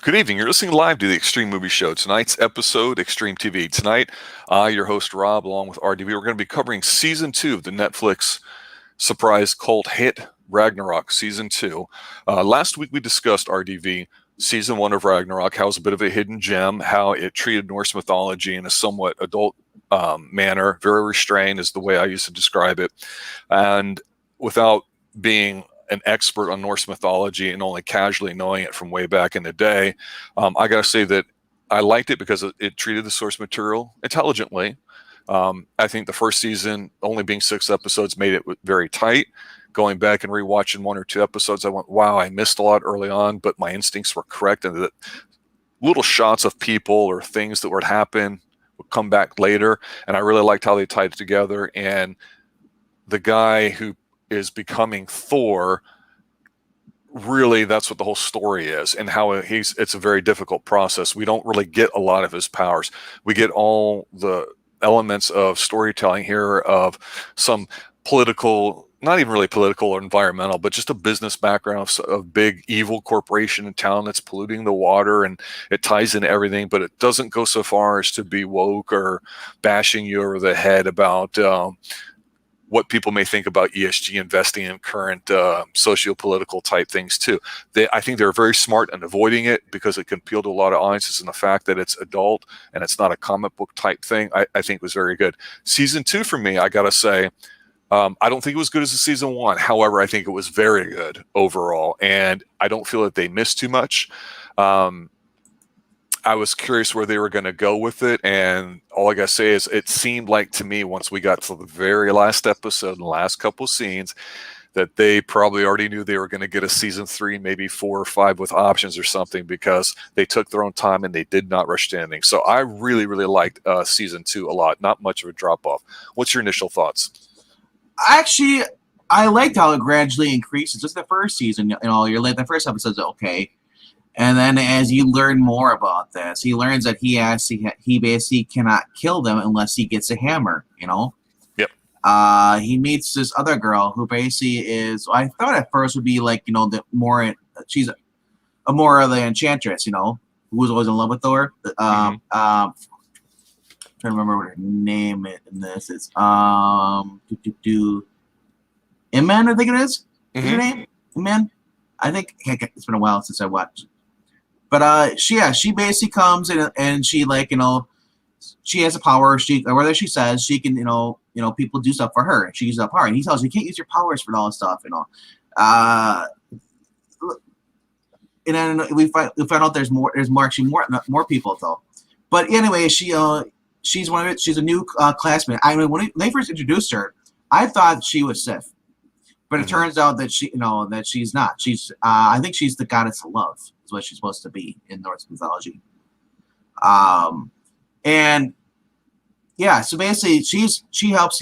Good evening. You're listening live to the Extreme Movie Show. Tonight's episode, Xtreme TV. Tonight, your host Rob, along with RDV, we're going to be covering Season 2 of the Netflix surprise cult hit, Ragnarok Season 2. Last week we discussed RDV, Season 1 of Ragnarok, how it was a bit of a hidden gem, how it treated Norse mythology in a somewhat adult manner. Very restrained is the way I used to describe it. And without being an expert on Norse mythology and only casually knowing it from way back in the day, I got to say that I liked it because it treated the source material intelligently. I think the first season, only being 6 episodes, made it very tight. Going back and rewatching 1 or 2 episodes, I went, wow, I missed a lot early on, but my instincts were correct. And that little shots of people or things that would happen would come back later. And I really liked how they tied it together. And the guy who is becoming Thor, really that's what the whole story is, and how it's a very difficult process. We don't really get a lot of his powers. We get all the elements of storytelling here of some political, not even really political or environmental, but just a business background of big evil corporation in town that's polluting the water, and it ties into everything, but it doesn't go so far as to be woke or bashing you over the head about what people may think about ESG investing in current socio-political type things too. I think they're very smart in avoiding it because it can appeal to a lot of audiences, and the fact that it's adult and it's not a comic book type thing, I think was very good. Season 2 for me, I gotta say, I don't think it was good as a season 1. However, I think it was very good overall, and I don't feel that they missed too much. I was curious where they were going to go with it, and all I got to say is it seemed like to me, once we got to the very last episode and the last couple scenes, that they probably already knew they were going to get a season 3, maybe 4 or 5 with options or something, because they took their own time and they did not rush to anything. So I really, really liked season 2 a lot. Not much of a drop-off. What's your initial thoughts? Actually, I liked how it gradually increases. Just the first season, the first episode's okay. And then as you learn more about this, he learns that he basically cannot kill them unless he gets a hammer, Yep. He meets this other girl who basically is, I thought at first would be like, she's a more of the enchantress, who was always in love with Thor. Trying to remember what her name in this is. Iman, I think it is. Is her name? Iman? I think it's been a while since I watched. But she basically comes in and she she has a power. Whether she says she can, people do stuff for her. She uses that power, and he tells her, you can't use your powers for all this stuff, And then we find out there's actually more people though. But anyway, she's one of it. She's a new classmate. I mean, when they first introduced her, I thought she was Sif, but it turns out that that she's not. I think she's the goddess of love. Is what she's supposed to be in Norse mythology. And yeah, so basically she helps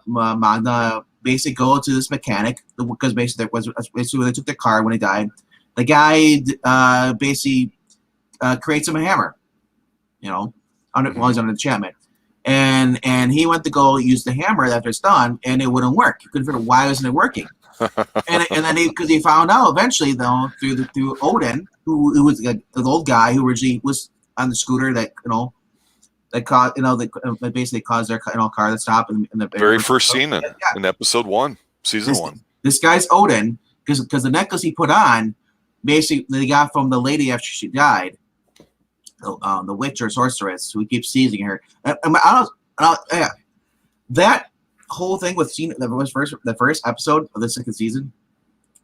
Magda basically go to this mechanic, because basically they took their car when he died. The guy basically creates him a hammer, while he's under enchantment. And he went to go use the hammer after it's done, and it wouldn't work. He couldn't figure out why wasn't it working. and then because he found out eventually though through Odin, who was the old guy who originally was on the scooter that that basically caused their car to stop in the very first scene in episode 1, season 1. This guy's Odin because the necklace he put on basically they got from the lady after she died, the witch or sorceress who keeps seizing her. That whole thing with the first episode of the second season,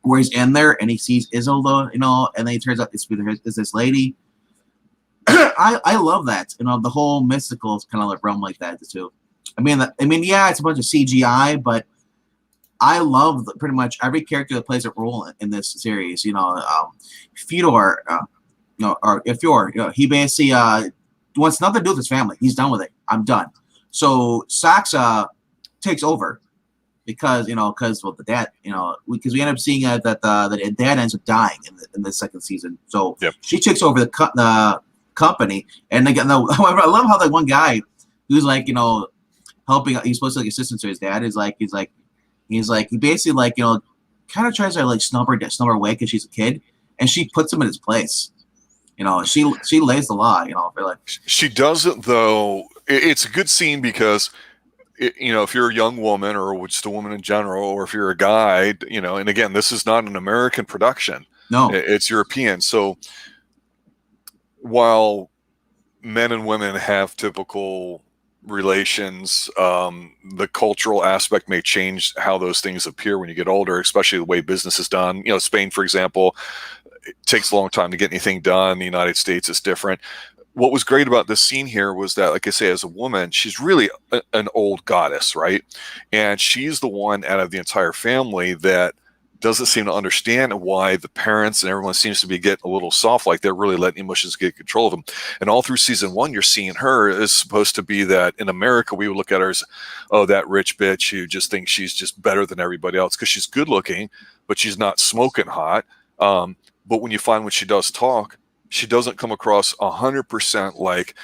where he's in there and he sees Isolde, and then it turns out it's this lady. I love that, the whole mystical kind of like realm like that too. I mean, yeah, it's a bunch of CGI, but I love pretty much every character that plays a role in this series. Fedor, he basically wants nothing to do with his family. He's done with it. I'm done. So Saxa takes over because the dad, because we end up seeing that the dad ends up dying in the second season. So she takes over the company, and again, I love how that one guy who's helping. He's supposed to assistant to his dad. He basically kind of tries to snub her away because she's a kid, and she puts him in his place. She lays the law. I feel like She doesn't, though. It's a good scene because if you're a young woman or just a woman in general, or if you're a guy, and again, this is not an American production. no, It's European. So while men and women have typical relations, the cultural aspect may change how those things appear when you get older, especially the way business is done. Spain, for example, it takes a long time to get anything done. The United States is different. What was great about this scene here was that, like I say, as a woman, she's really an old goddess, right? And she's the one out of the entire family that doesn't seem to understand why the parents and everyone seems to be getting a little soft, like they're really letting emotions get control of them. And all through season 1, you're seeing her is supposed to be that in America, we would look at her as, oh, that rich bitch who just thinks she's just better than everybody else because she's good looking, but she's not smoking hot. But when you find when she does talk, she doesn't come across 100% like,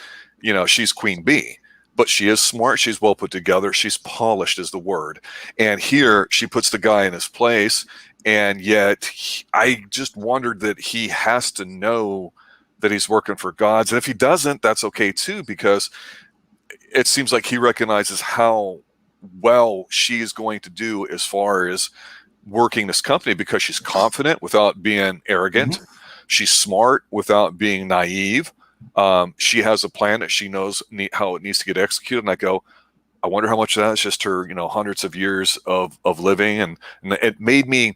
she's Queen Bee. But she is smart. She's well put together. She's polished is the word. And here she puts the guy in his place. And yet I just wondered that he has to know that he's working for gods. And if he doesn't, that's okay too, because it seems like he recognizes how well she is going to do as far as working this company, because she's confident without being arrogant. Mhm. She's smart without being naive. She has a plan that she knows how it needs to get executed. And I go, I wonder how much of that is just her, hundreds of years of living. And it made me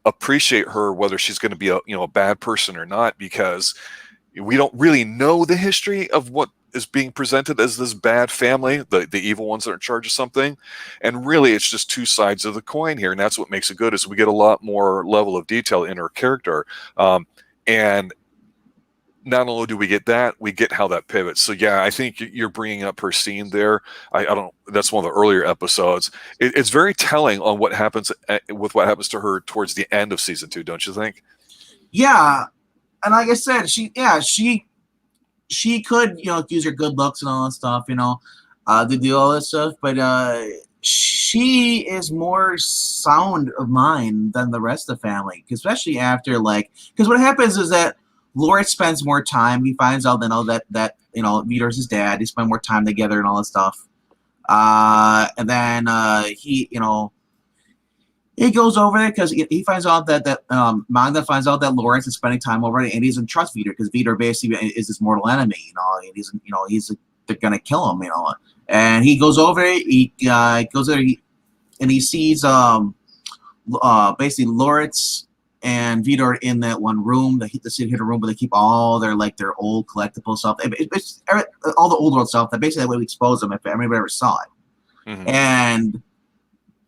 appreciate her, whether she's going to be a bad person or not, because we don't really know the history of what is being presented as this bad family, the evil ones that are in charge of something. And really, it's just two sides of the coin here. And that's what makes it good, is we get a lot more level of detail in her character. And not only do we get that, we get how that pivots. So yeah, I think you're bringing up her scene there. I don't. That's one of the earlier episodes. It's very telling on what happens with what happens to her towards the end of season 2, don't you think? Yeah, and like I said, she could use her good looks and all that stuff, to do all this stuff, but she is more sound of mind than the rest of the family, especially after because what happens is that Lord spends more time. He finds out that Vitor's his dad. They spend more time together and all that stuff. And then he goes over there because he finds out that Magda finds out that Lawrence is spending time over there, and he doesn't trust Vitor because Vitor basically is his mortal enemy. And they're gonna kill him. And he goes over there. He goes there and he sees basically Lawrence and Vitor in that one room, the hidden room, but they keep all their old collectible stuff. It's all the old world stuff that basically that way we expose them if anybody ever saw it. Mm-hmm. And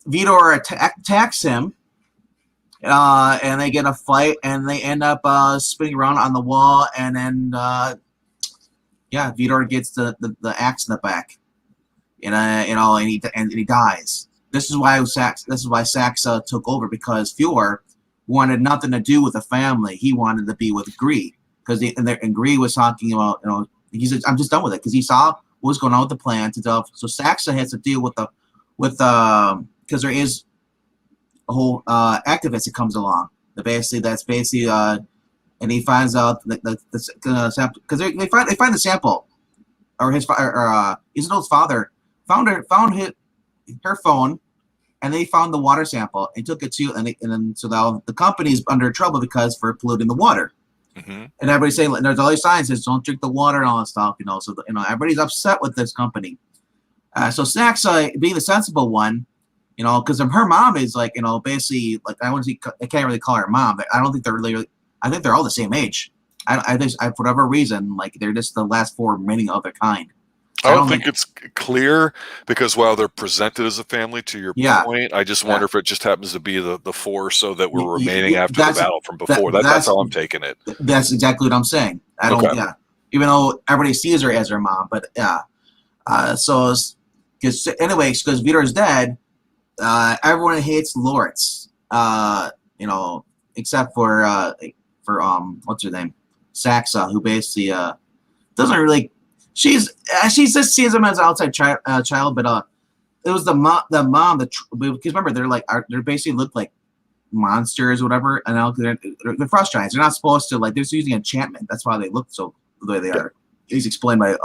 Vitor attacks him, and they get a fight, and they end up spinning around on the wall, and then Vitor gets the axe in the back, and he dies. This is why Saxa took over, because Fjord wanted nothing to do with the family. He wanted to be with Gree, and Gree was talking about, he said, I'm just done with it, because he saw what was going on with the plan to stuff. So Saxa has to deal with because there is a whole activist that comes along. And he finds out the sample, because they find the sample, or Isabel's father found her phone. And they found the water sample and took it to, and then so now the company's under trouble because for polluting the water. Mm-hmm. And everybody's saying, there's all these signs says don't drink the water and all that stuff, So everybody's upset with this company. So Saxa, being the sensible one, because her mom is basically I can't really call her mom, but I don't think they're really. I think they're all the same age. I think for whatever reason, they're just the last 4 remaining of their kind. I don't think it's clear, because while they're presented as a family, to your point, I just wonder if it just happens to be the 4 so that were remaining after the battle from before. That's how I'm taking it. That's exactly what I'm saying. I don't. Okay. Yeah, even though everybody sees her as her mom, but yeah. So because Vitor is dead, everyone hates Lawrence. Except for what's her name, Saxa, who basically doesn't really. She just sees him as an outside child, but it was the mom because remember they're basically look like monsters or whatever, and they're frost giants. They're not supposed to, like, they're just using enchantment. That's why they look so the way they are. It's explained by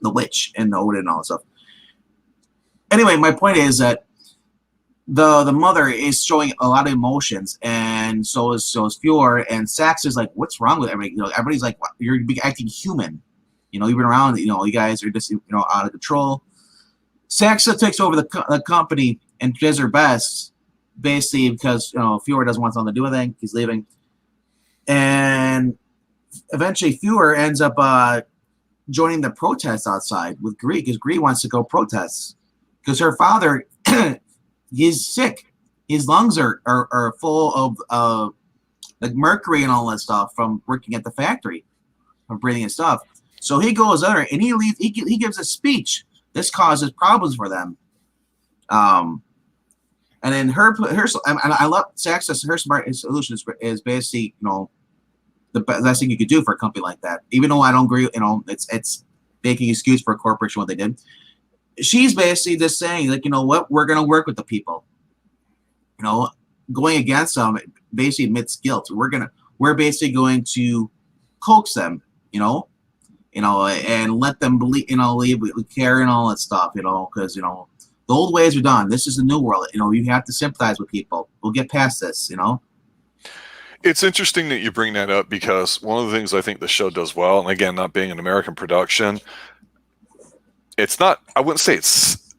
the witch and Odin and all that stuff. Anyway, my point is that the mother is showing a lot of emotions, and so is Fjord, and Sax is like, what's wrong with everybody? You know, everybody's like, you're acting human. You know, you've been around. You know, you guys are just, you know, out of control. Saxa takes over the company and does her best, basically because, you know, Fjord doesn't want something to do with it. He's leaving, and eventually Fjord ends up joining the protest outside with Gree, because Gree wants to go protest because her father he's sick. His lungs are full of like mercury and all that stuff from working at the factory, from breathing and stuff. So he goes there and he leaves. He gives a speech. This causes problems for them. And then her and I love Sax's, her smart solution is basically, you know, the best thing you could do for a company like that. Even though I don't agree, you know, it's making excuse for a corporation what they did. She's basically just saying, like, you know what, we're going to work with the people. You know, going against them basically admits guilt. We're basically going to coax them, you know, and let them believe, you know, leave with care and all that stuff, you know, because, you know, the old ways are done. This is the new world. You know, you have to sympathize with people. We'll get past this, you know. It's interesting that you bring that up, because one of the things I think the show does well, and again, not being an American production, it's not, I wouldn't say it's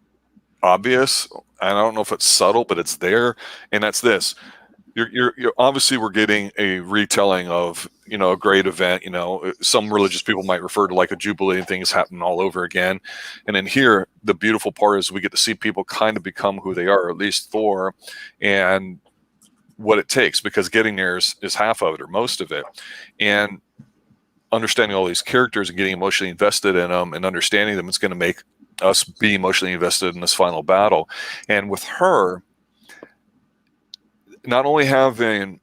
obvious, and I don't know if it's subtle, but it's there, and that's this. You're obviously, we're getting a retelling of, you know, a great event. You know, some religious people might refer to like a jubilee and things happen all over again. And then here, the beautiful part is we get to see people kind of become who they are, or at least Thor, and what it takes, because getting there is half of it or most of it. And understanding all these characters and getting emotionally invested in them and understanding them is going to make us be emotionally invested in this final battle. And with her, not only having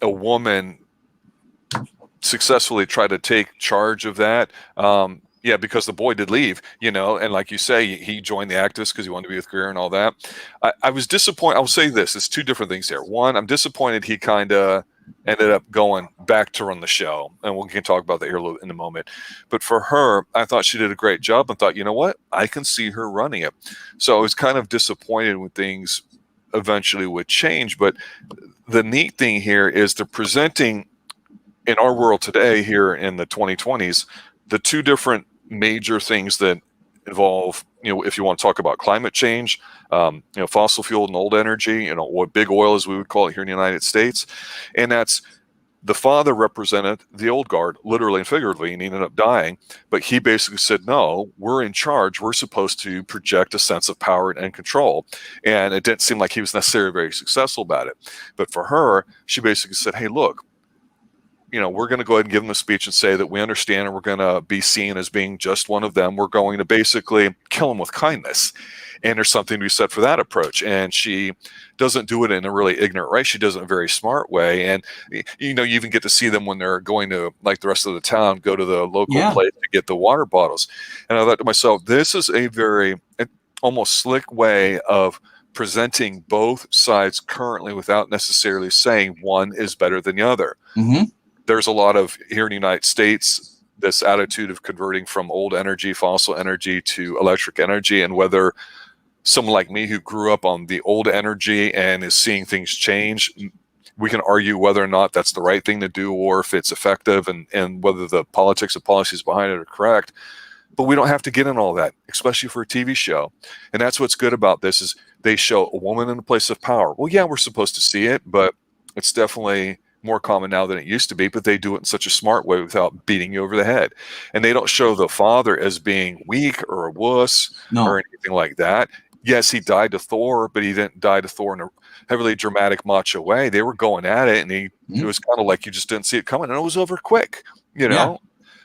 a woman successfully try to take charge of that, yeah, because the boy did leave, you know, and like you say, he joined the activists because he wanted to be with Greer and all that. I was disappointed. I'll say this, it's two different things here. One, I'm disappointed he kind of ended up going back to run the show, and we can talk about that here in a moment. But for her, I thought she did a great job, and thought, you know what, I can see her running it. So I was kind of disappointed when things eventually would change. But the neat thing here is they're presenting in our world today, here in the 2020s, the two different major things that involve, you know, if you want to talk about climate change, you know, fossil fuel and old energy, you know, what big oil, as we would call it here in the United States. And that's, the father represented the old guard, literally and figuratively, and he ended up dying. But he basically said, no, we're in charge. We're supposed to project a sense of power and control. And it didn't seem like he was necessarily very successful about it. But for her, she basically said, hey, look, you know, we're going to go ahead and give them a speech and say that we understand, and we're going to be seen as being just one of them. We're going to basically kill them with kindness. And there's something to be said for that approach. And she doesn't do it in a really ignorant way. She does it in a very smart way. And, you know, you even get to see them when they're going to, like the rest of the town, go to the local place to get the water bottles. And I thought to myself, this is a very almost slick way of presenting both sides currently without necessarily saying one is better than the other. Mm-hmm. There's a lot of, here in the United States, this attitude of converting from old energy, fossil energy, to electric energy, and whether someone like me who grew up on the old energy and is seeing things change, we can argue whether or not that's the right thing to do, or if it's effective, and whether the politics and policies behind it are correct. But we don't have to get in all that, especially for a TV show. And that's what's good about this, is they show a woman in a place of power. Well, yeah, we're supposed to see it, but it's definitely more common now than it used to be, but they do it in such a smart way without beating you over the head. And they don't show the father as being weak or a wuss or anything like that. Yes, he died to Thor, but he didn't die to Thor in a heavily dramatic macho way. They were going at it, and it was kind of like you just didn't see it coming, and it was over quick, you know? Yeah.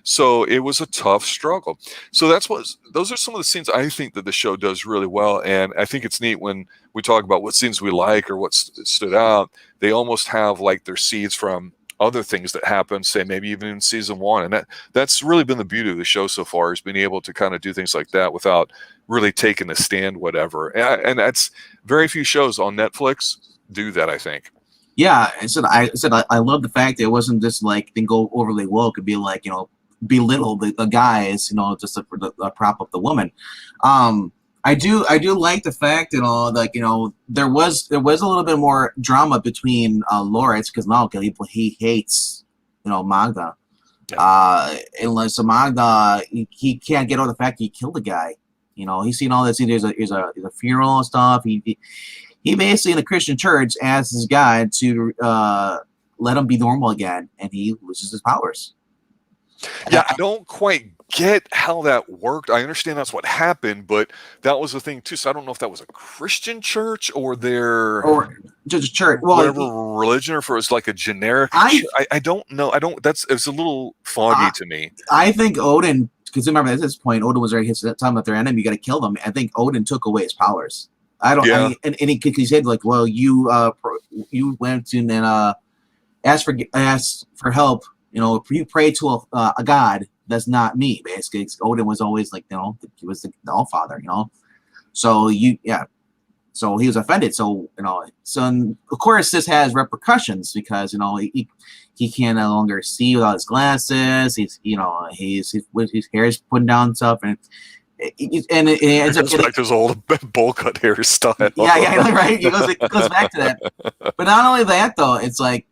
So it was a tough struggle. So those are some of the scenes I think that the show does really well. And I think it's neat when we talk about what scenes we like or what stood out. They almost have like their seeds from other things that happened, say maybe even in season one. And that's really been the beauty of the show so far, is being able to kind of do things like that without really taking a stand, whatever. And that's very few shows on Netflix do that, I think. Yeah, I love the fact that it wasn't just like they go overly woke and be like, belittle the guys, just to prop up the woman. I do like the fact, like, there was a little bit more drama between Lawrence, because now he hates, Magda. Yeah. Unless Magda, he can't get over the fact he killed a guy. He's seen all this. There's a funeral and stuff. He basically, in the Christian church, asks God to let him be normal again, and he loses his powers. Yeah, I don't quite get how that worked. I understand that's what happened, but that was the thing too. So I don't know if that was a Christian church or just a church, whatever religion, or if it was like a generic. I don't know. It's a little foggy to me. I think Odin, because remember at this point, Odin was already telling that their enemy, you got to kill them. I think Odin took away his powers. And he said, like, well, you went in and asked for help. You pray to a god that's not me. Basically, Odin was always like, he was the All Father. So so he was offended. So of course this has repercussions, because he can no longer see without his glasses. His hair is putting down stuff, and it ends up getting his old bowl cut hairstyle. Yeah, right. It goes back to that. But not only that, though, it's like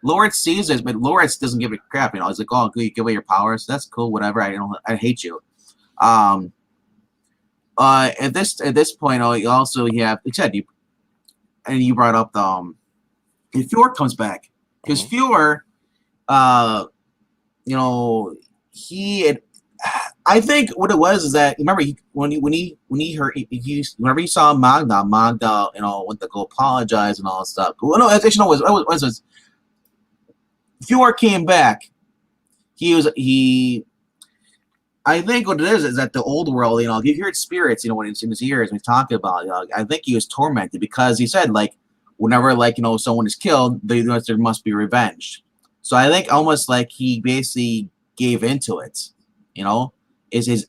Lawrence sees this, but Lawrence doesn't give a crap. He's like, "Oh, you give away your powers. That's cool. Whatever. I hate you." At this point, you also have, except you brought up if Fjord comes back, because Fjord, I think what it was is that, remember, when he heard, whenever he saw Magda, went to go apologize and all that stuff. Well, no, actually, no, it was Fjord came back. I think what it is that the old world, you hear spirits, when it's in his ears, when he's talking about it, I think he was tormented, because he said, like, whenever, like, someone is killed, there must be revenge. So I think almost like he basically gave into it, it's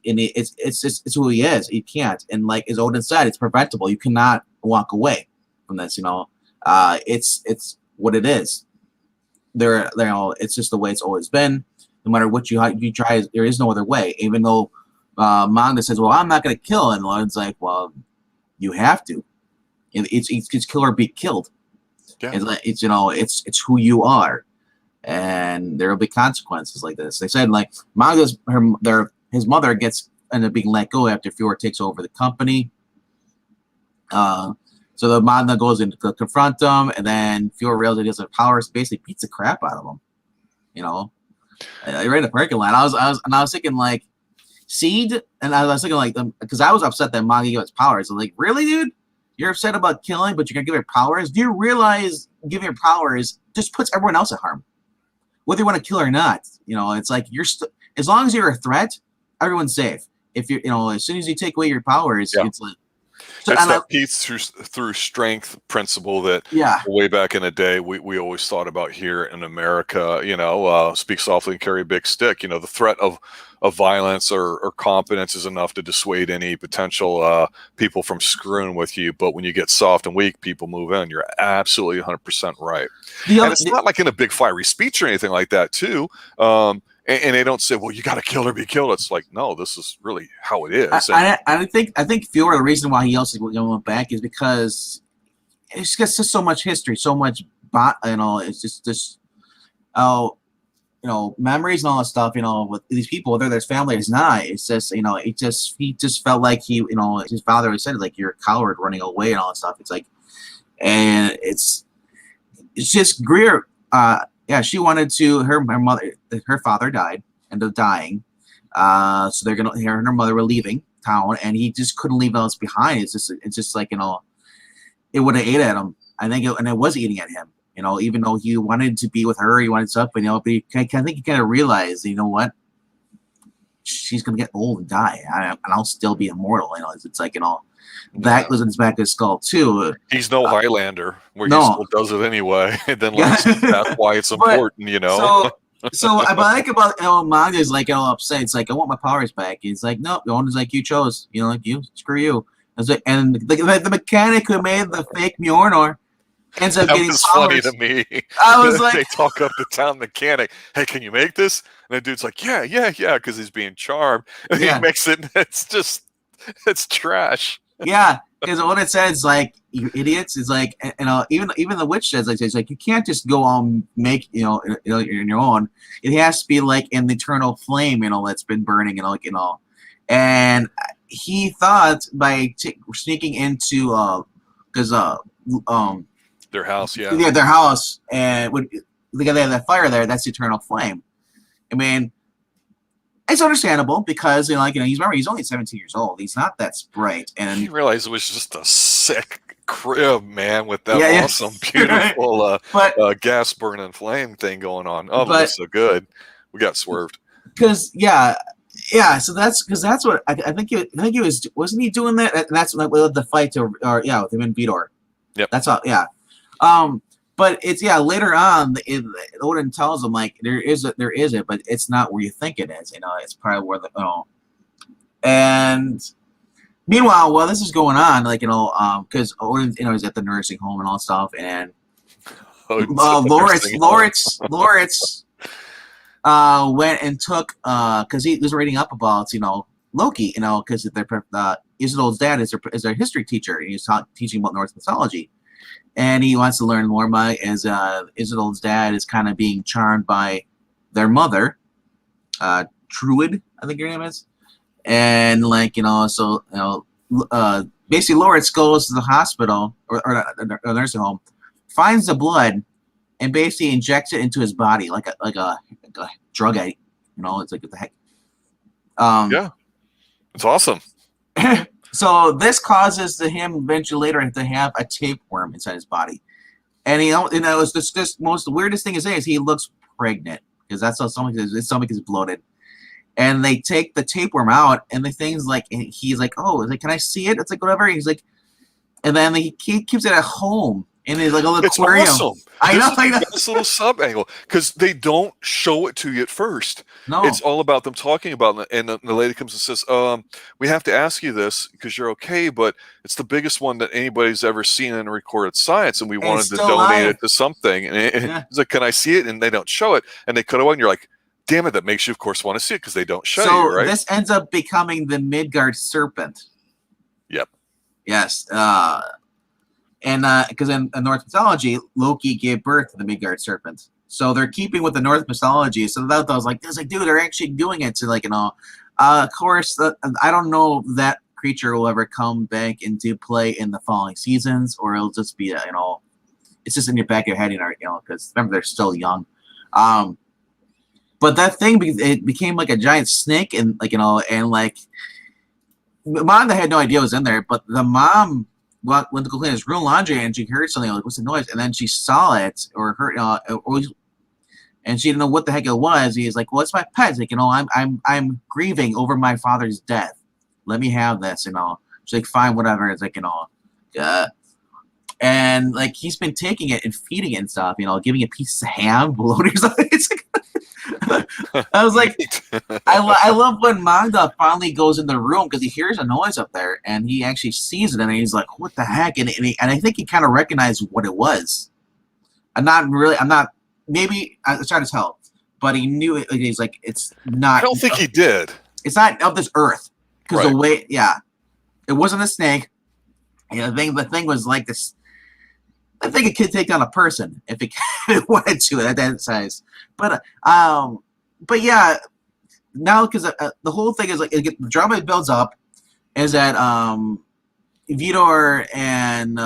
who he is. He can't. And like as Odin said, it's preventable. You cannot walk away from this, it's what it is. It's just the way it's always been. No matter what you try, there is no other way. Even though Magda says, "Well, I'm not going to kill," and Lord's like, "Well, you have to. It's kill or be killed. Yeah. It's who you are, and there will be consequences like this." They said, like, Magda's his mother ended up being let go after Fjord takes over the company. So the Magda goes in to confront them, and then Fjord realizes he doesn't have powers, basically beats the crap out of him. Right in the parking lot. I was thinking, like, Seed, and I was thinking, like, because I was upset that Magda gave its powers. I'm like, really, dude? You're upset about killing, but you're gonna give her powers? Do you realize giving her powers just puts everyone else at harm, whether you want to kill her or not? It's like as long as you're a threat, everyone's safe. If you're, as soon as you take away your powers, it's like. So it's that peace through strength principle that way back in the day we always thought about here in America. Speak softly and carry a big stick. The threat of violence or competence is enough to dissuade any potential people from screwing with you. But when you get soft and weak, people move in. You're absolutely 100% right. And it's not like in a big fiery speech or anything like that, too. And they don't say, "Well, you got to kill or be killed." It's like, no, this is really how it is. I think Fjord, the reason why he also went back is because it's just so much history, so much, it's just memories and all that stuff. With these people, whether there's family or not, it's just, he just felt like his father had said, like, "You're a coward running away" and all that stuff. It's like, and it's just Greer. Yeah, she wanted to. Her father died, ended up dying. So they're gonna. Her and her mother were leaving town, and he just couldn't leave us behind. It's just like, it would have ate at him. I think, and it was eating at him. Even though he wanted to be with her, he wanted stuff, but but I think he kind of realized, what, she's gonna get old and die, and I'll still be immortal. It's like, that goes in his back of his skull too. He's no Highlander where he still does it anyway. And then that's why it's important, So I like about Magda is like upset. It's like, I want my powers back. He's like, no, the owner's like, you chose. Like, you screw you. I was like, and the mechanic who made the fake Mjolnir ends up That getting was funny powers. to me. I was They like, talk up the town mechanic. Hey, can you make this? And the dude's like, yeah, because he's being charmed. And he yeah, makes it. And it's trash. yeah. Because what it says, like, you idiots, is like, even the witch says, like, it's like you can't just go on make in your own. It has to be like an eternal flame, that's been burning, And he thought by sneaking into because Their house, yeah. their house, and when they have that fire there, that's the eternal flame. I mean, it's understandable because he's only 17 years old. He's not that bright, and He realized it was just a sick crib, man, with that Yeah, awesome, beautiful but gas burning flame thing going on. Oh, but that's so good. We got swerved. because so that's what I think he wasn't he doing that? And that's like with the fight with him and Vidor. Yep. That's all. Yeah. But it's later on Odin tells him like there is it, but it's not where you think it is. It's probably where and meanwhile, while this is going on, because Odin is at the nursing home and all stuff, and Lawrence went and took because he was reading up about Loki, because Isildur's dad is their history teacher, and he's teaching about Norse mythology. And he wants to learn more about as Isildur's dad is kind of being charmed by their mother, Truid, I think her name is. And basically Lawrence goes to the hospital or a nursing home, finds the blood, and basically injects it into his body like a drug addict. It's like what the heck. Yeah, it's awesome. So this causes him eventually later to have a tapeworm inside his body, and it's just most the weirdest thing is he looks pregnant because that's how his stomach is bloated, and they take the tapeworm out, and the thing's like, and he's like, oh, can I see it? It's like whatever. He's like, and then he keeps it at home in his like a little aquarium. Awesome. I know. This little sub angle because they don't show it to you at first. No, it's all about them talking about it, and the lady comes and says, we have to ask you this because you're okay, but it's the biggest one that anybody's ever seen in recorded science, and we wanted to donate it to something. And it's like, can I see it? And they don't show it, and they cut away, and you're like, damn it, that makes you of course want to see it because they don't show you, right? This ends up becoming the Midgard serpent. Yep. Yes. And because in Norse mythology, Loki gave birth to the Midgard serpent, so they're keeping with the Norse mythology. So that was like, dude, they're actually doing it. So of course, I don't know if that creature will ever come back into play in the following seasons, or it'll just be it's just in your back of your head, because remember they're still young. But that thing it became like a giant snake, and Mom had no idea it was in there, but the mom went to go clean his room laundry, and she heard something like, what's the noise? And then she saw it or heard and she didn't know what the heck it was. He's like, well, it's my pet. It's like, I'm grieving over my father's death. Let me have this, She's like, fine, whatever. It's like, and like he's been taking it and feeding it and stuff, giving it pieces of ham, bloating something. It's like I was like, I love when Magda finally goes in the room because he hears a noise up there and he actually sees it, and he's like, what the heck? And I think he kind of recognized what it was. Maybe I was trying to tell, but he knew it. He's like, it's not. I don't think he did. It's not of this earth because the way, it wasn't a snake. The thing was like this. I think it could take down a person if it wanted to at that size. But yeah, now because the whole thing is like the drama it builds up is that Vidor and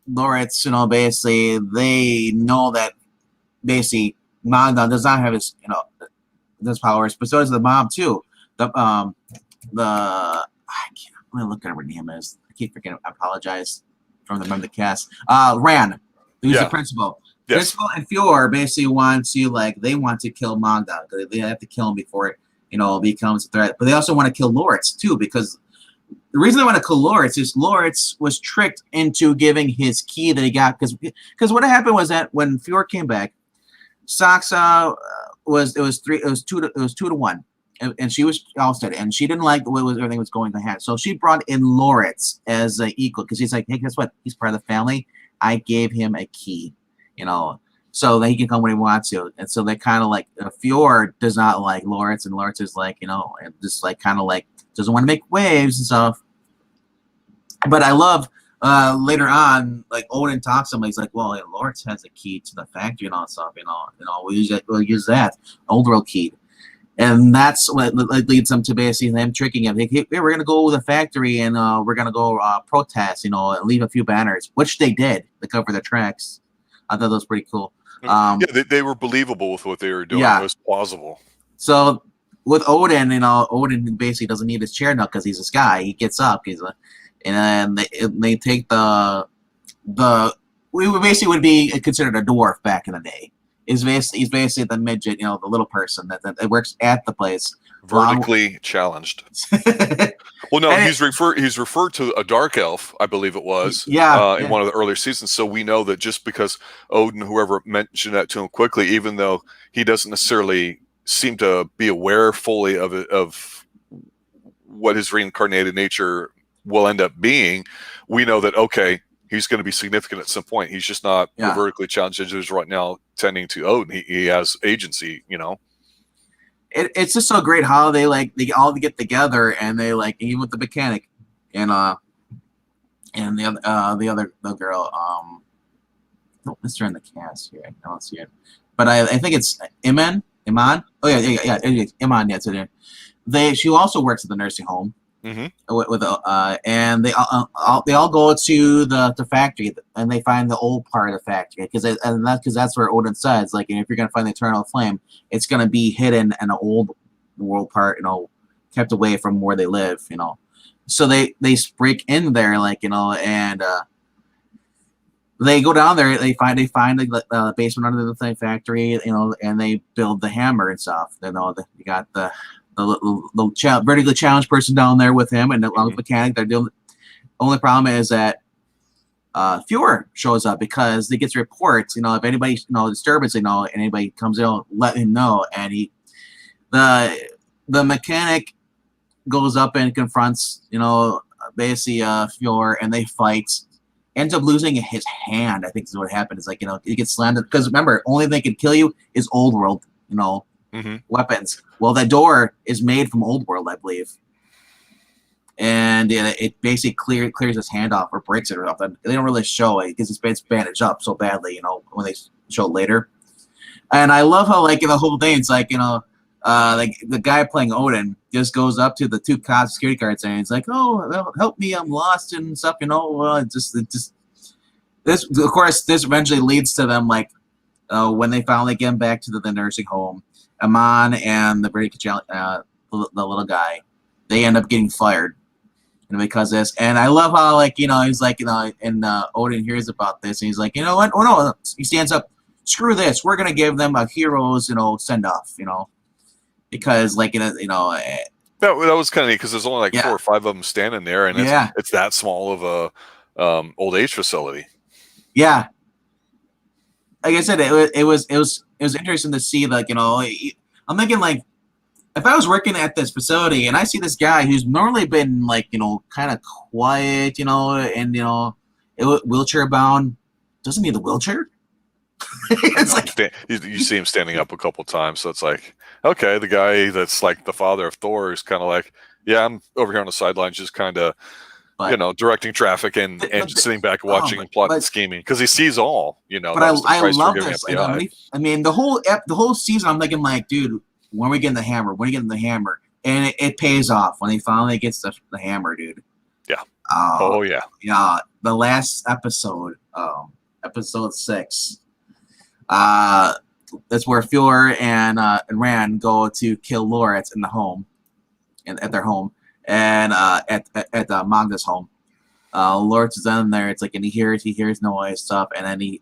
Lawrence, basically they know that basically Magda does not have his his powers, but so does the mom too. I'm gonna look at what her name is. I keep forgetting. I apologize. From the cast, Ran, who's the principal. Yes. Principal and Fjord basically want to kill Magda. They have to kill him before it, becomes a threat. But they also want to kill Lawrence too, because the reason they want to kill Lawrence is Lawrence was tricked into giving his key that he got. Because what happened was that when Fjord came back, Saxa was 2-1. And she was ousted, and she didn't like the way everything was going to happen. So she brought in Lawrence as an equal because he's like, hey, guess what? He's part of the family. I gave him a key, so that he can come when he wants to. And so they kind of like Fjord does not like Lawrence, and Lawrence is like, and just like kind of like doesn't want to make waves and stuff. But I love later on, like Odin talks to him. He's like, "Well, Lawrence has a key to the factory and all that stuff. We'll use that old world key." And that's what leads them to basically them tricking him. Like, hey, we're gonna go to the factory and we're gonna go protest, and leave a few banners, which they did to cover the tracks. I thought that was pretty cool. Yeah, they were believable with what they were doing. Yeah. It was plausible. So with Odin, Odin basically doesn't need his chair now because he's this guy. He gets up. And they take we basically would be considered a dwarf back in the day. He's basically the midget, the little person that works at the place. Vertically challenged. Well, no, he's referred to a dark elf, I believe it was. In one of the earlier seasons. So we know that just because Odin, whoever mentioned that to him quickly, even though he doesn't necessarily seem to be aware fully of what his reincarnated nature will end up being, we know that okay, he's going to be significant at some point. He's just not vertically challenged as right now tending to Odin. He has agency, It's just so great how they all get together and they even with the mechanic and the girl let's turn the cast here. I don't see it, but I think it's Iman. Oh yeah, Iman. That's it. She also works at the nursing home. And they all go to the factory and they find the old part of the factory because that's where Odin says if you're gonna find the eternal flame, it's gonna be hidden in an old world part, kept away from where they live, So they break in there and they go down there. They find the basement under the factory, and they build the hammer and stuff. You got the vertically challenged person down there with him, and the mechanic. They're doing. The only problem is that Fjord shows up because he gets reports. If anybody disturbance, anybody comes in, let him know. And the mechanic goes up and confronts basically Fjord, and they fight. Ends up losing his hand. I think is what happened. Is he gets slammed because remember, only thing can kill you is old world. Weapons. Well, that door is made from old world, I believe, and it basically clears his hand off or breaks it or something. They don't really show it because it's bandaged up so badly, when they show it later. And I love how the whole thing, it's the guy playing Odin just goes up to the two security guards and he's like, "Oh, help me, I'm lost and stuff." This of course this eventually leads to them when they finally get back to the nursing home. Amon and the little guy, they end up getting fired, because of this. And I love how he's and Odin hears about this and he's like, "You know what? Oh no!" He stands up. "Screw this. We're gonna give them a hero's send off." Because that was kind of neat because there's only 4 or 5 of them standing there, and it's that small of a old age facility. Yeah. Like I said, it was interesting to see. I'm thinking if I was working at this facility and I see this guy who's normally been kind of quiet, and wheelchair bound, doesn't need the wheelchair. It's you see him standing up a couple times, so it's okay, the guy that's the father of Thor is kind of I'm over here on the sidelines, just kind of. Directing traffic and sitting back watching and plotting and scheming because he sees all. But I love this. The whole season, I'm thinking dude, when are we getting the hammer? When are we getting the hammer? And it pays off when he finally gets the hammer, dude. Yeah. Oh yeah. Yeah. The last episode, episode 6. That's where Fjord and Rand go to kill Lawrence in the home, at their home. And at Magda's home, Lawrence is in there. It's and he hears noise stuff, and then he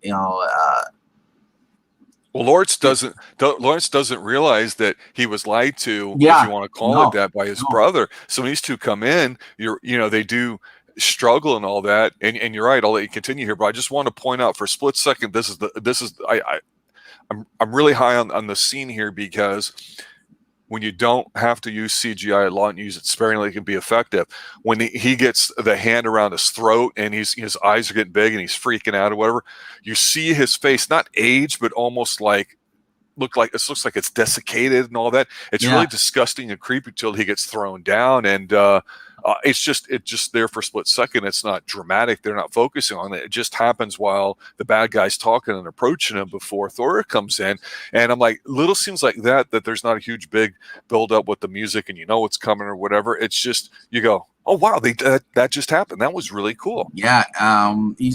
well, Lawrence doesn't realize that he was lied to, if you want to call it that, by his brother. So when these two come in, they do struggle and all that. And you're right. I'll let you continue here, but I just want to point out for a split second, I'm really high on the scene here because when you don't have to use CGI a lot and use it sparingly, it can be effective. When he gets the hand around his throat and his eyes are getting big and he's freaking out or whatever, you see his face not age, but almost like looks like it's desiccated and all that. It's really disgusting and creepy till he gets thrown down, and it's just there for a split second. It's not dramatic. They're not focusing on it. It just happens while the bad guy's talking and approaching him before Thor comes in. And I'm like, little scenes like that there's not a huge big build up with the music and you know what's coming or whatever. It's just you go, oh wow, that just happened. That was really cool. Yeah, you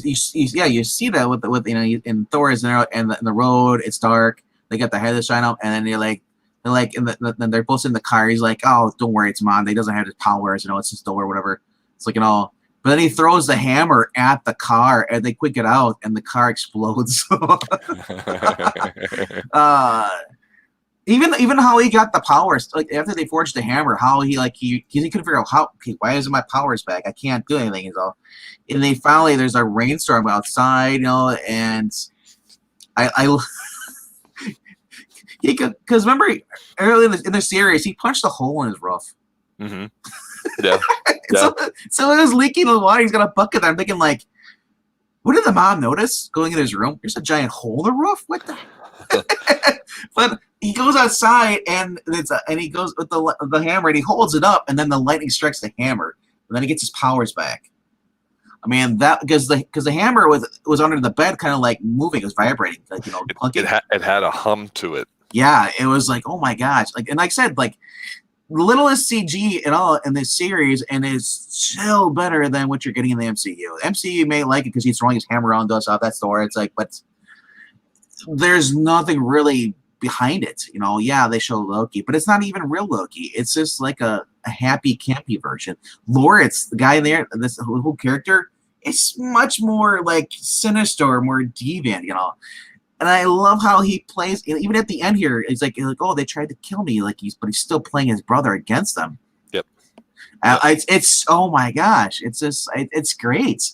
see that with in Thor is there and the road. It's dark. They got the headlights shine up, and then then they're both in the car. He's like, "Oh, don't worry, it's Mon. He doesn't have his powers. It's just Thor or whatever." It's like but then he throws the hammer at the car, and they quick it out, and the car explodes. Even how he got the powers, like after they forged the hammer, how he couldn't figure out why isn't my powers back? I can't do anything. And they finally there's a rainstorm outside, and I because remember early in the series he punched a hole in his roof. Mm-hmm. Yeah. So it was leaking the water. He's got a bucket there. I'm thinking what did the mom notice going in his room? There's a giant hole in the roof. What the? But he goes outside and he goes with the hammer and he holds it up and then the lightning strikes the hammer and then he gets his powers back. I mean that because the hammer was under the bed, kind of like moving, it was vibrating, clunking. It had a hum to it. Yeah, it was like, oh my gosh, and like I said, littlest CG and all in this series, and it's still better than what you're getting in the MCU. The MCU may like it because he's throwing his hammer around us off that store. It's like, but there's nothing really behind it. Yeah, they show Loki, but it's not even real Loki. It's just like a happy, campy version. Lawrence, the guy there, this whole character, it's much more like sinister, more deviant, And I love how he plays. Even at the end here, it's like, oh, they tried to kill me, but he's still playing his brother against them. Yep. It's oh my gosh, it's just it's great.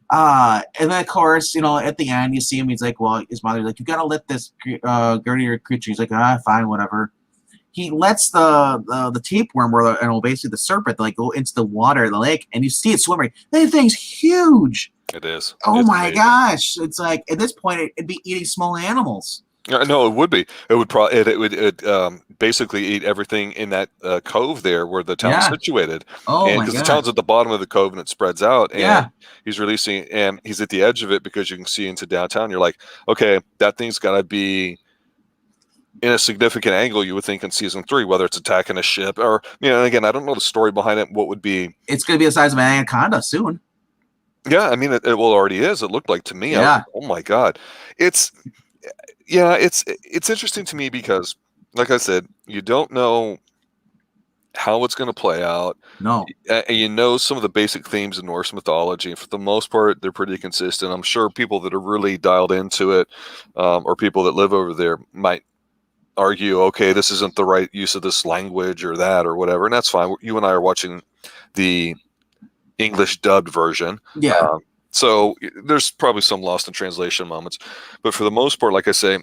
And then of course, at the end you see him. He's like, well, his mother's like, you gotta let this girl creature. He's like, fine, whatever. He lets the tapeworm, or basically the serpent, go into the water of the lake, and you see it swimming. That thing's huge. It is. Oh it's my amazing. Gosh! It's like at this point it'd be eating small animals. No, it would be. It would probably. It would basically eat everything in that cove there where the town's situated. Oh and my because God. the town's at the bottom of the cove and it spreads out. And Yeah. he's releasing, and he's at the edge of it because you can see into downtown. You're like, okay, that thing's got to be in a significant angle. You would think in season 3, whether it's attacking a ship or again, I don't know the story behind it. What would be? It's going to be the size of an anaconda soon. Yeah, I mean, it already is. It looked like to me. Yeah. Oh my God, it's interesting to me because, like I said, you don't know how it's going to play out. No. And some of the basic themes in Norse mythology, and for the most part, they're pretty consistent. I'm sure people that are really dialed into it, or people that live over there, might argue, okay, this isn't the right use of this language or that or whatever, and that's fine. You and I are watching the English dubbed version. Yeah. So there's probably some lost in translation moments, but for the most part, like I say,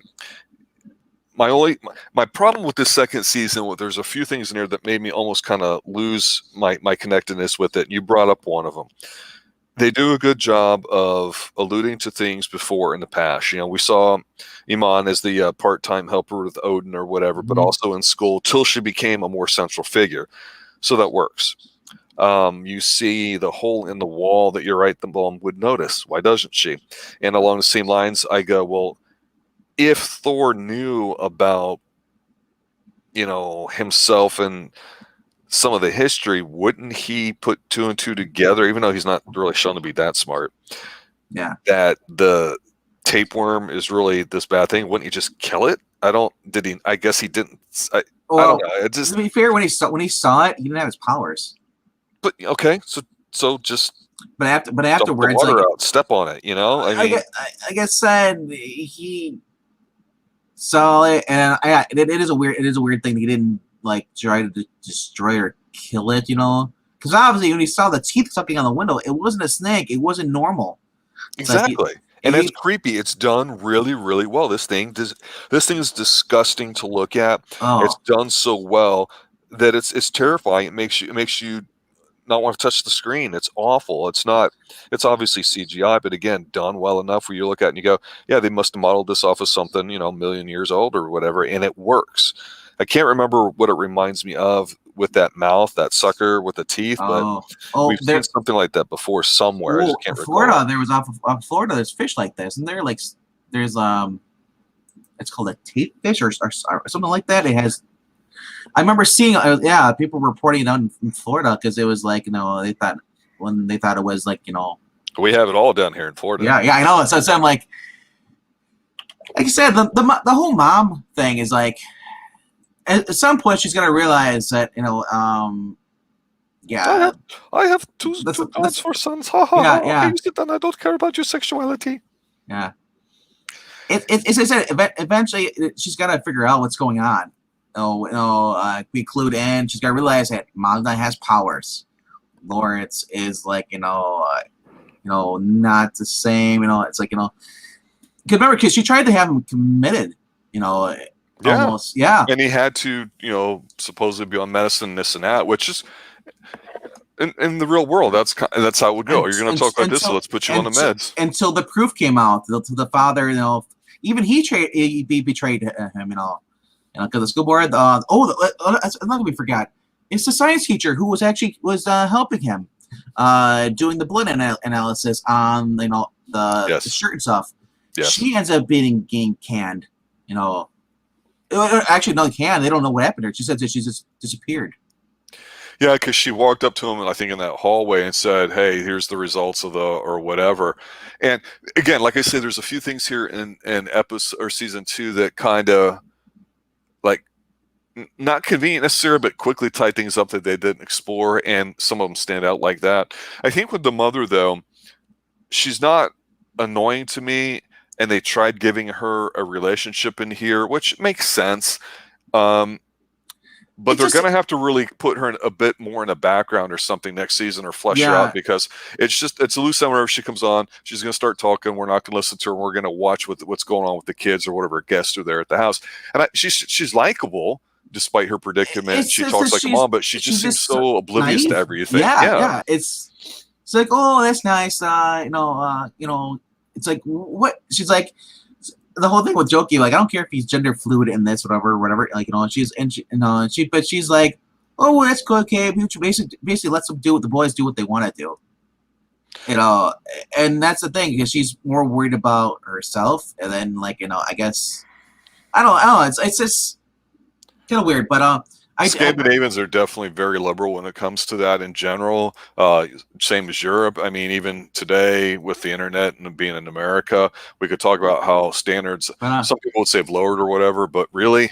my problem with this second season, there's a few things in there that made me almost kind of lose my connectedness with it. You brought up one of them. They do a good job of alluding to things before in the past. We saw Iman as the part-time helper with Odin or whatever, but also in school till she became a more central figure. So that works. You see the hole in the wall that you're right, the mom would notice. Why doesn't she? And along the same lines, I go, well, if Thor knew about, himself and some of the history, wouldn't he put 2 and 2 together, even though he's not really shown to be that smart? Yeah. That the tapeworm is really this bad thing. Wouldn't he just kill it? I guess he didn't. I don't know. To be fair, when he saw it, he didn't have his powers. But okay, so just But afterwards, dump the water out, step on it. Like I said, he saw it, and it is a weird thing. He didn't try to destroy or kill it, because obviously when he saw the teeth sucking on the window, it wasn't a snake. It wasn't normal. Exactly. And it's creepy. It's done really, really well. This thing is disgusting to look at. It's done so well that it's terrifying. It makes you not want to touch the screen. It's awful. It's obviously CGI, but again, done well enough where you look at it and you go, yeah, they must have modeled this off of something, a million years old or whatever, and it works. I can't remember what it reminds me of with that mouth, that sucker with the teeth, but we've seen something like that before somewhere. I just can't recall. Florida, there was off Florida, there's fish like this, and they're like, there's it's called a tape fish or something like that. It has. I remember seeing, people reporting it out in Florida because it was like, they thought it was like, we have it all down here in Florida. Yeah, I know. So I'm like I said, the whole mom thing is like, at some point she's gonna realize that, I have two gods for sons. Ha ha ha. Yeah. I don't care about your sexuality. Yeah. It's I said, eventually she's got to figure out what's going on. Be clued in. She's got to realize that Magda has powers. Lawrence is like, not the same. It's like, remember, because she tried to have him committed. Almost, yeah. And he had to, supposedly be on medicine, this and that, which is in the real world. That's how it would go. You're going to talk about this, so let's put you on the meds. Until the proof came out, to the father, even he betrayed him, because the school board. Another we forgot. It's the science teacher who was helping him, doing the blood analysis on the shirt and stuff. Yes. She ends up getting canned. Actually, no, they don't know what happened to her. She said that she just disappeared. Yeah, because she walked up to him, and I think in that hallway, and said, "Hey, here's the results of or whatever." And again, like I said, there's a few things here in episode or season 2 that kind of like not convenient necessarily, but quickly tie things up that they didn't explore, and some of them stand out like that. I think with the mother, though, she's not annoying to me, and they tried giving her a relationship in here, which makes sense. But they're going to have to really put her a bit more in the background or something next season, or flesh her out, because it's a loose end. Whenever she comes on, she's going to start talking. We're not going to listen to her. We're going to watch what's going on with the kids or whatever guests are there at the house. And she's likable despite her predicament. She talks like a mom, but she just seems so oblivious to everything. Yeah. It's like, oh, that's nice. It's like, what? She's like, the whole thing with Jokey, like, I don't care if he's gender fluid in this, whatever, like, but she's like, oh, that's good, okay. Basically lets them do what the boys do, what they want to do. And that's the thing, because she's more worried about herself, and then, like, I guess, I don't know. It's just kind of weird, but Scandinavians are definitely very liberal when it comes to that in general. Same as Europe. I mean, even today with the internet and being in America, we could talk about how standards, some people would say have lowered or whatever, but really,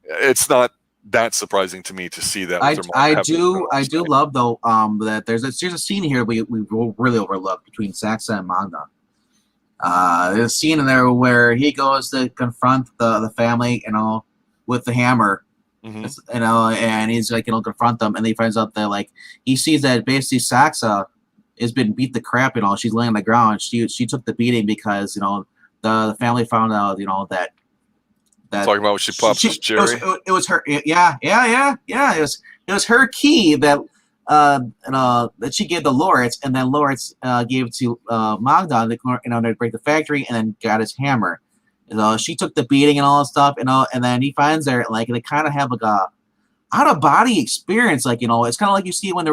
it's not that surprising to me to see that. I do love, though, that there's a scene here we really overlooked between Saxa and Magda. There's a scene in there where he goes to confront the family, with the hammer. Mm-hmm. And he's like, confront them, and he finds out that, like, he sees that basically Saxa has been beat the crap, she's laying on the ground. She took the beating because, the family found out, that talking about when she pops his cherry. It was her, yeah. It was her key that that she gave to Lawrence, and then Lawrence gave to Magda, to break the factory, and then got his hammer. She took the beating and all that stuff, and then he finds her, like, they kind of have like a out of body experience, like, it's kind of like you see when they're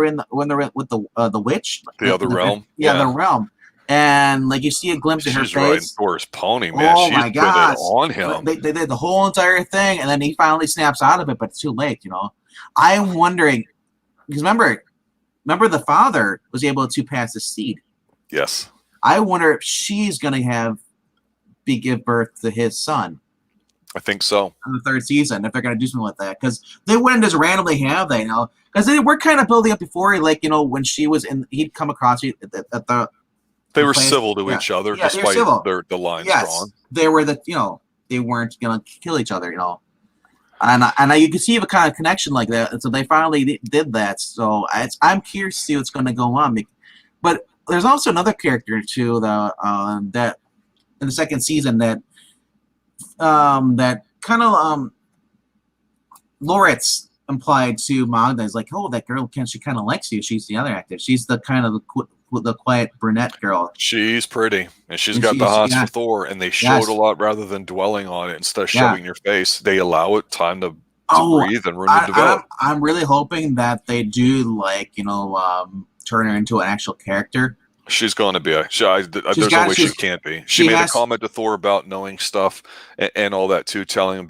with the witch, the other realm, the realm, and like you see a glimpse of her face. She's riding Thor's pony, man. Oh my god, on him. They did the whole entire thing, and then he finally snaps out of it, but it's too late. I'm wondering, because remember the father was able to pass the seed. Yes. I wonder if she's gonna give birth to his son. I think so. In the 3rd season, if they're going to do something like that, because they wouldn't just randomly have that, because they were kind of building up before, like, when she was he'd come across you at the. They were civil to each other, despite the lines drawn. They were they weren't going to kill each other, and you can see a kind of connection like that. And so they finally did that. So I'm curious to see what's going to go on. But there's also another character too, that in the second season that that kind of Loritz implied to Magda is like, oh, that girl she kind of likes you. She's the other actor. She's the kind of the quiet brunette girl. She's pretty, and she's And got the hots yeah, for Thor, and they showed yes, a lot rather than dwelling on it. Instead of yeah. shoving your face, they allow it time to Oh, breathe and room to develop. I'm really hoping that they do, like, turn her into an actual character. She's going to be. There's no way she can't be. She made a comment to Thor about knowing stuff and all that too, telling him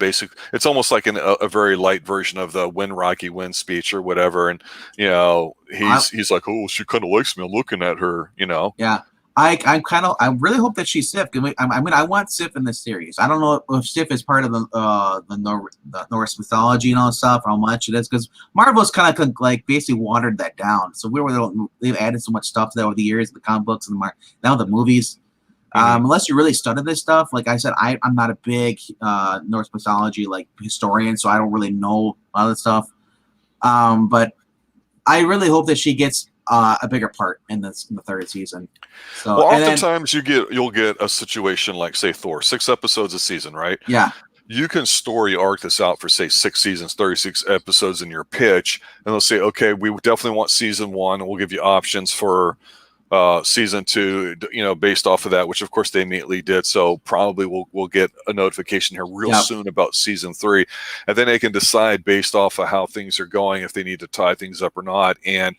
it's almost like a very light version of the "When Rocky Wins" speech or whatever. And he's like, oh, she kind of likes me. I'm looking at her. Yeah. I really hope that she's Sif. I want Sif in this series. I don't know if Sif is part of the Norse mythology and all that stuff, or how much it is, because Marvel's kind of like basically watered that down. So they've added so much stuff to that over the years, the comic books and now the movies. Unless you really study this stuff, like I said, I'm not a big Norse mythology like historian, so I don't really know a lot of the stuff. But I really hope that she gets a bigger part in the third season. So, well, oftentimes you'll get a situation like, say, Thor, 6 episodes a season, right? Yeah. You can story arc this out for, say, 6 seasons, 36 episodes in your pitch, and they'll say, okay, we definitely want season 1, and we'll give you options for season 2, based off of that, which of course they immediately did. So probably we'll get a notification here real soon about season 3, and then they can decide based off of how things are going if they need to tie things up or not. And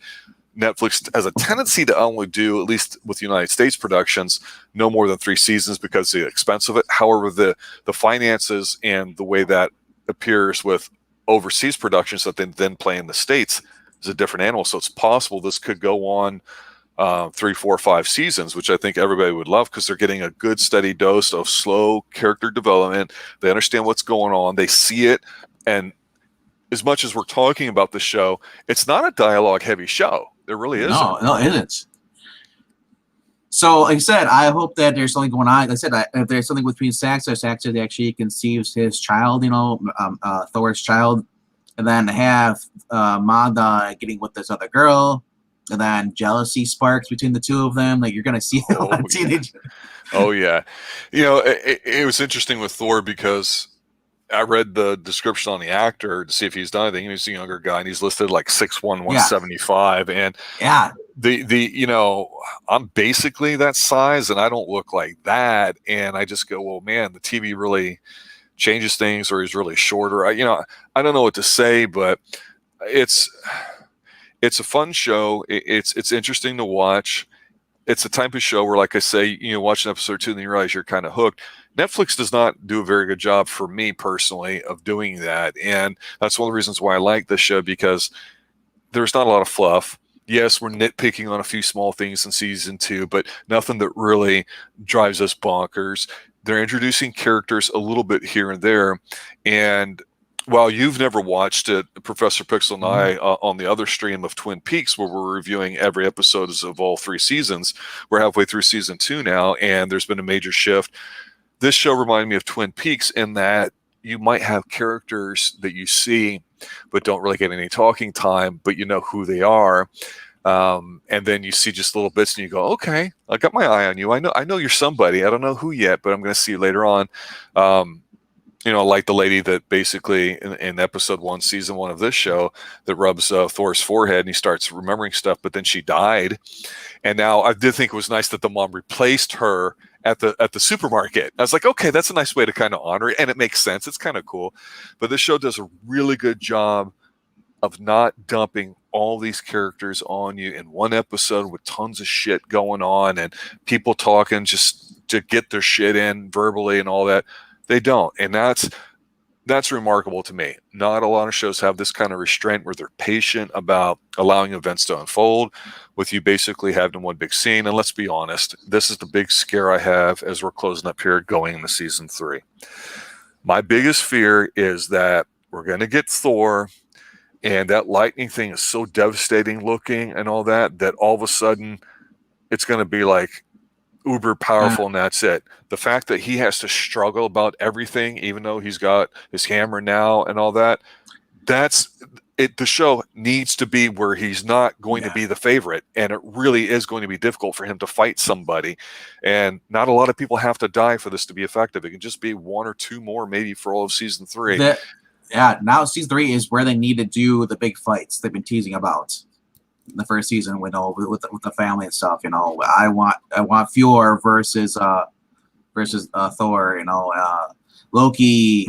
Netflix has a tendency to only do, at least with United States productions, no more than 3 seasons because of the expense of it. However, the finances and the way that appears with overseas productions that they then play in the States is a different animal. So it's possible this could go on 3, 4, 5 seasons, which I think everybody would love because they're getting a good steady dose of slow character development. They understand what's going on. They see it. And as much as we're talking about the show, it's not a dialogue heavy show. There really isn't. No, it isn't. So, like I said, I hope that there's something going on. Like I said, if there's something between Saxon actually conceives his child, Thor's child, and then have Magda getting with this other girl, and then jealousy sparks between the two of them. Like, you're gonna see a teenage. Oh yeah, it was interesting with Thor because I read the description on the actor to see if he's done anything. He's a younger guy, and he's listed like 6'1", 175, and I'm basically that size, and I don't look like that. And I just go, well, man, the TV really changes things, or he's really shorter. I don't know what to say, but it's a fun show. It's interesting to watch. It's a type of show where, like I say, watch an episode or 2 and then you realize you're kind of hooked. Netflix does not do a very good job for me personally of doing that. And that's one of the reasons why I like this show, because there's not a lot of fluff. Yes, we're nitpicking on a few small things in season 2, but nothing that really drives us bonkers. They're introducing characters a little bit here and there. And while you've never watched it, Professor Pixel and I, on the other stream of Twin Peaks, where we're reviewing every episode of all 3 seasons, we're halfway through season 2 now, and there's been a major shift. This show reminded me of Twin Peaks in that you might have characters that you see but don't really get any talking time, but you know who they are. And then you see just little bits and you go, okay, I got my eye on you. I know you're somebody. I don't know who yet, but I'm going to see you later on. Like the lady that basically in episode 1, season 1 of this show, that rubs Thor's forehead and he starts remembering stuff, but then she died. And now I did think it was nice that the mom replaced her at the supermarket. I was like, okay, that's a nice way to kind of honor it, and it makes sense. It's kind of cool. But this show does a really good job of not dumping all these characters on you in one episode with tons of shit going on and people talking just to get their shit in verbally and all that. They don't. And that's remarkable to me. Not a lot of shows have this kind of restraint where they're patient about allowing events to unfold with you basically having one big scene. And let's be honest, this is the big scare I have as we're closing up here going into season 3. My biggest fear is that we're going to get Thor, and that lightning thing is so devastating looking and all that all of a sudden it's going to be like uber powerful, and that's it. The fact that he has to struggle about everything, even though he's got his hammer now and all that, the show needs to be where he's not going to be the favorite, and it really is going to be difficult for him to fight somebody. And not a lot of people have to die for this to be effective. It can just be one or two more, maybe, for all of season 3. Now season 3 is where they need to do the big fights they've been teasing about in the first season, with the family and stuff. I want Fjord versus Thor. Loki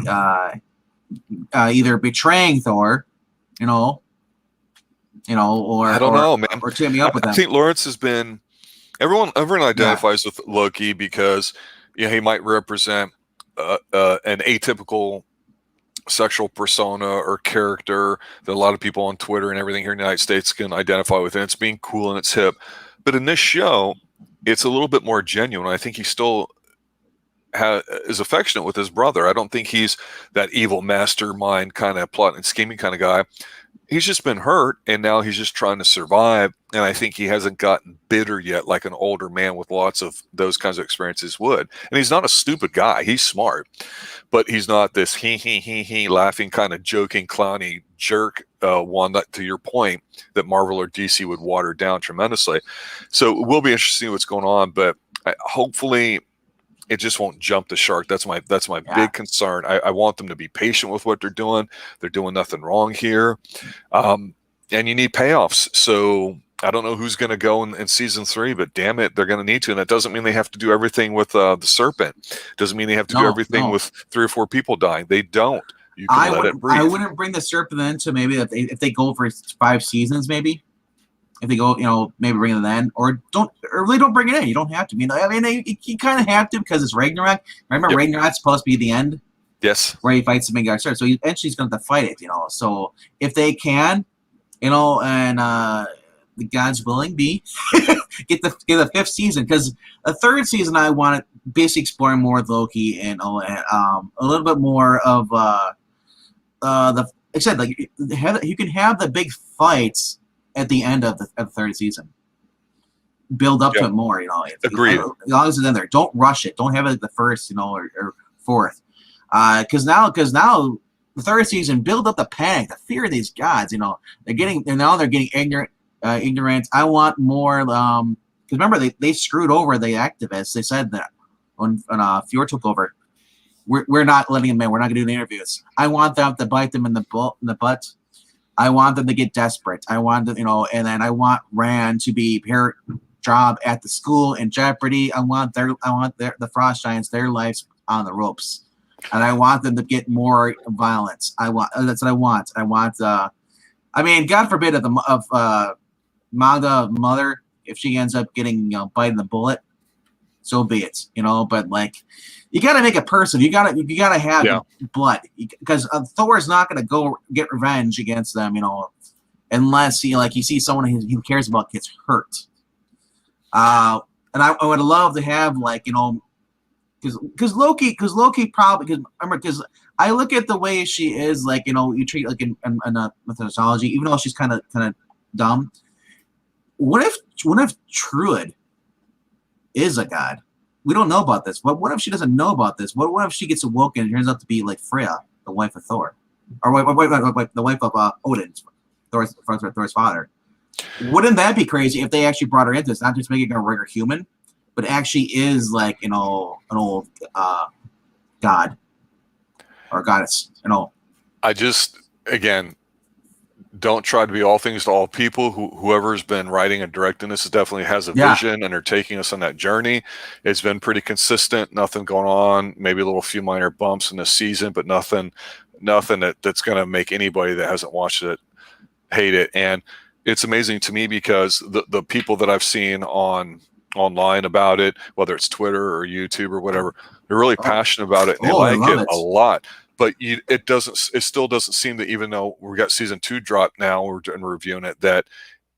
either betraying Thor, or I don't know, man. Or teaming up with them. I think Lawrence has been everyone identifies with Loki because he might represent an atypical sexual persona or character that a lot of people on Twitter and everything here in the United States can identify with, and it's being cool and it's hip. But in this show, it's a little bit more genuine. I think he still is affectionate with his brother. I don't think he's that evil mastermind kind of plotting and scheming kind of guy. He's just been hurt, and now he's just trying to survive. And I think he hasn't gotten bitter yet, like an older man with lots of those kinds of experiences would. And he's not a stupid guy. He's smart, but he's not this he laughing kind of joking, clowny jerk one that, to your point, that Marvel or DC would water down tremendously. So it will be interesting what's going on, but hopefully it just won't jump the shark. That's my big concern. I want them to be patient with what they're doing. They're doing nothing wrong here. And you need payoffs. So I don't know who's going to go in season 3, but damn it, they're going to need to. And that doesn't mean they have to do everything with the serpent. Doesn't mean they have to do everything with 3 or 4 people dying. They don't. You can let it breathe. I wouldn't bring the serpent into maybe if they go for 5 seasons, maybe. If they go, maybe bring it in, or really don't bring it in. You don't have to. You kind of have to because it's Ragnarok. Remember, Ragnarok's supposed to be the end. Yes. Where he fights the main guy. So eventually he's going to have to fight it. So if they can, and the God's willing be get the 5th season, because the 3rd season I want to basically explore more of Loki and a little bit more of except like you can have the big fights at the end of the 3rd season. Build up to it more, Agreed. As long as it's in there. Don't rush it. Don't have it the 1st, or 4th. Because now the 3rd season, build up the panic, the fear of these gods. They're getting ignorant. I want more. Because remember, they screwed over the activists. They said that when Fjord took over, we're not letting them in. We're not going to do the interviews. I want them to bite them in the butt. I want them to get desperate. I want them, and then I want Rand to be her job at the school in jeopardy. I want the Frost Giants, their lives on the ropes, and I want them to get more violence. That's what I want. I want. God forbid if Magda mother, if she ends up getting biting the bullet, so be it. But like, you got to make a person. You got to have blood, because Thor is not going to go get revenge against them, unless he sees someone he cares about gets hurt. And I would love to have because Loki probably, because I look at the way she is, you treat in mythology, even though she's kind of dumb. What if Trude is a god? We don't know about this. What if she doesn't know about this? What if she gets awoken and turns out to be like Freya, the wife of Thor, or the wife of Odin, Thor's father? Wouldn't that be crazy if they actually brought her into this, not just making her a regular human, but actually is an old god or goddess? I just, again, don't try to be all things to all people. Whoever's been writing and directing this definitely has a vision, and are taking us on that journey. It's been pretty consistent. Nothing going on. Maybe a few minor bumps in this season, but nothing that's going to make anybody that hasn't watched it hate it. And it's amazing to me because the people that I've seen online about it, whether it's Twitter or YouTube or whatever, they're really passionate about it, and they like it a lot. But it still doesn't seem that, even though we got season 2 drop now, we're reviewing it, that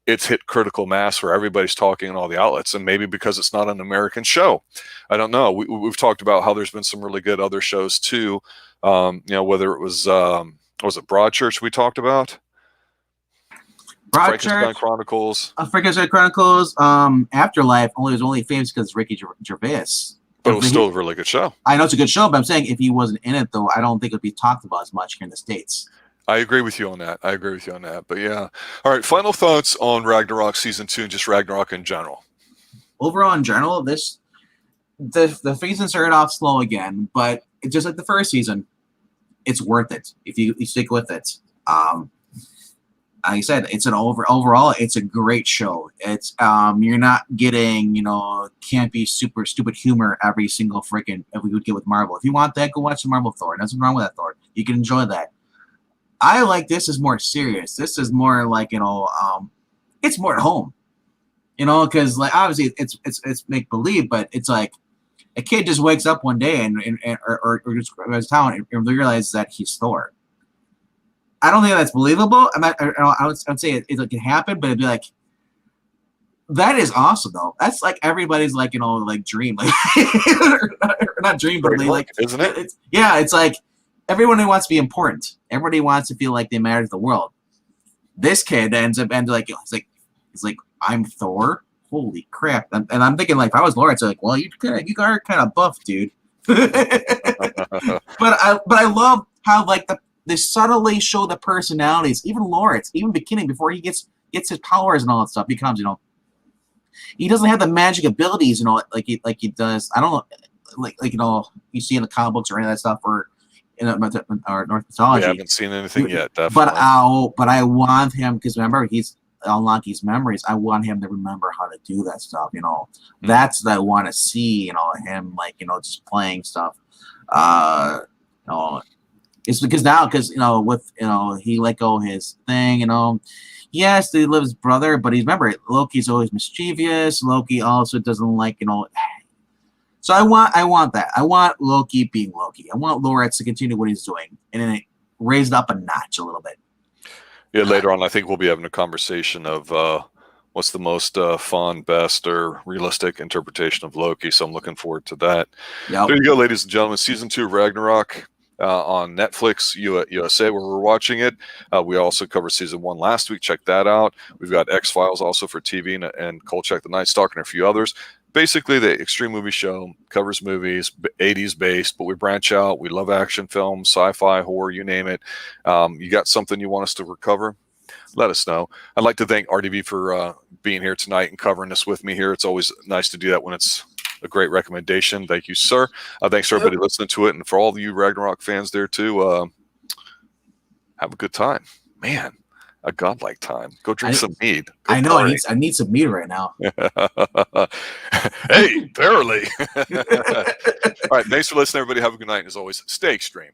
it's hit critical mass where everybody's talking in all the outlets. And maybe because it's not an American show, I don't know. We've talked about how there's been some really good other shows too. Whether it was it Broadchurch we talked about? Frankenstein Chronicles. Frankenstein Chronicles. Afterlife was only famous because Ricky Gervais. But it was still a really good show. I know it's a good show, but I'm saying if he wasn't in it, though, I don't think it would be talked about as much here in the States. I agree with you on that. I agree with you on that. But yeah. All right. Final thoughts on Ragnarok season 2 and just Ragnarok in general. Overall, in general, the season started off slow again, but it's just like the first season. It's worth it if you stick with it. Like I said, it's overall, it's a great show. It's you're not getting campy, super stupid humor every single freaking we would get with Marvel. If you want that, go watch the Marvel Thor. Nothing wrong with that Thor. You can enjoy that. I like this is more serious. This is more like it's more at home. Because like obviously it's make believe, but it's like a kid just wakes up one day or just goes to town and realizes that he's Thor. I don't think that's believable. I would say it can happen, but it'd be like, that is awesome though. That's like everybody's like dream, like or not dream, but like isn't it? It's like everyone wants to be important. Everybody wants to feel like they matter to the world. This kid ends up like it's like I'm Thor. Holy crap! And I'm thinking like if I was Laura, it's like, well, you are kind of buff, dude. but I love how like they subtly show the personalities. Even Lawrence, even beginning before he gets his powers and all that stuff, becomes he doesn't have the magic abilities like he does. I don't know, like you see in the comic books or any of that stuff or in our North mythology. We haven't seen anything yet, definitely. But I want him because remember he's unlock his memories. I want him to remember how to do that stuff. That's what I want to see. Him like just playing stuff. It's because with he let go his thing. Yes, they live his brother, but remember Loki's always mischievous. Loki also doesn't like So I want that. I want Loki being Loki. I want Loretz to continue what he's doing and then raise it up a notch a little bit. Yeah, later on, I think we'll be having a conversation of what's the most fun, best, or realistic interpretation of Loki. So I'm looking forward to that. Yep. There you go, ladies and gentlemen. Season 2 of Ragnarok on Netflix USA, where we're watching it. We also covered season 1 last week. Check that out. We've got X-Files also for TV and Kolchak the Night Stalker and a few others. Basically, the Extreme Movie Show covers movies, 80s based, but we branch out. We love action films, sci-fi, horror, you name it. You got something you want us to recover? Let us know. I'd like to thank RDV for being here tonight and covering this with me here. It's always nice to do that when it's a great recommendation. Thank you, sir. Thanks for everybody listening to it. And for all of you Ragnarok fans there too, have a good time. Man, a godlike time. Go drink some mead. Go I know. I need some mead right now. Hey, barely. All right. Thanks for listening, everybody. Have a good night. And as always, stay extreme.